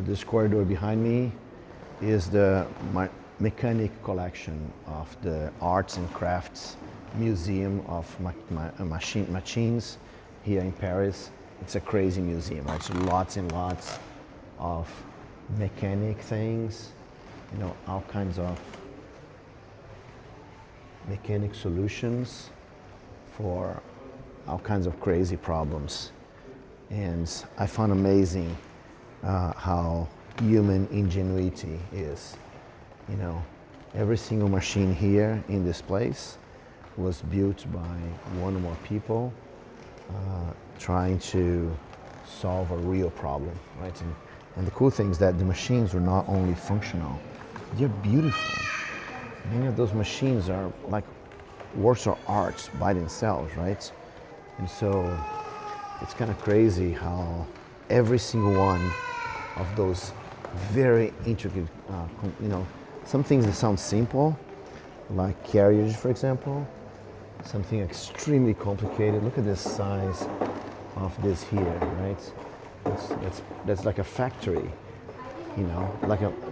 This corridor behind me is the mechanic collection of the Arts and Crafts Museum of Machines here in Paris. It's a crazy museum, right? So lots and lots of mechanic things, all kinds of mechanic solutions for all kinds of crazy problems. And I found amazing how human ingenuity is. Every single machine here in this place was built by one or more people trying to solve a real problem, right? And the cool thing is that the machines were not only functional, they're beautiful. Many of those machines are like works of art by themselves, right? And so it's kind of crazy how every single one of those very intricate, some things that sound simple, like carriage, for example, something extremely complicated. Look at the size of this here, right? That's like a factory,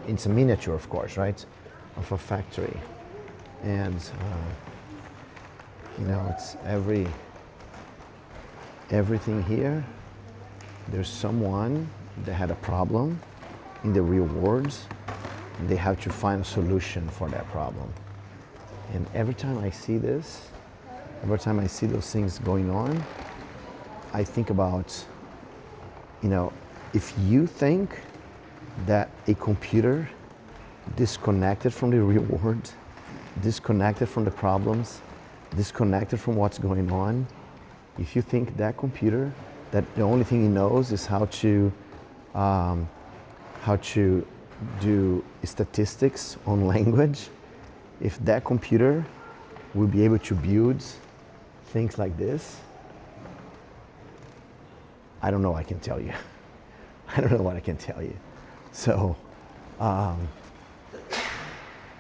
it's a miniature, of course, right, of a factory. And, it's everything here. There's someone that had a problem in the real world, and they have to find a solution for that problem. And every time I see this, every time I see those things going on, I think about, if you think that a computer disconnected from the real world, disconnected from the problems, disconnected from what's going on, if you think that computer, that the only thing he knows is how to do statistics on language, if that computer will be able to build things like this, I don't know, I can tell you. I don't know what I can tell you. So I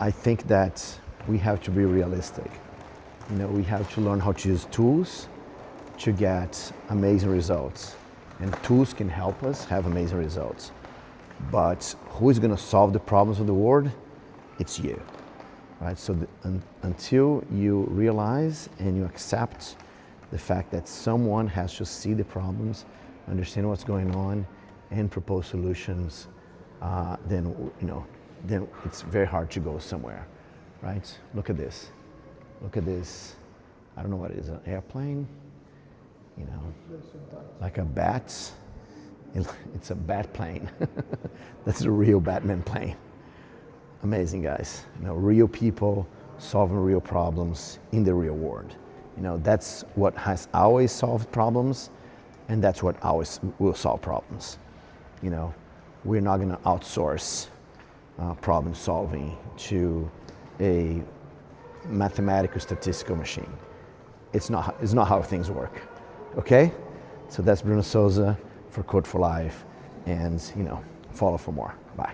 think that we have to be realistic. We have to learn how to use tools to get amazing results. And tools can help us have amazing results. But who is going to solve the problems of the world? It's you, right? So until you realize and you accept the fact that someone has to see the problems, understand what's going on, and propose solutions, then it's very hard to go somewhere, right? Look at this. Look at this. I don't know what it is, an airplane? Like a bat. It's a bat plane. That's a real Batman plane. Amazing, guys. Real people solving real problems in the real world. That's what has always solved problems, and that's what always will solve problems. We're not going to outsource problem solving to a mathematical statistical machine. It's not how things work. Okay? So that's Bruno Souza for Code for Life, and follow for more. Bye.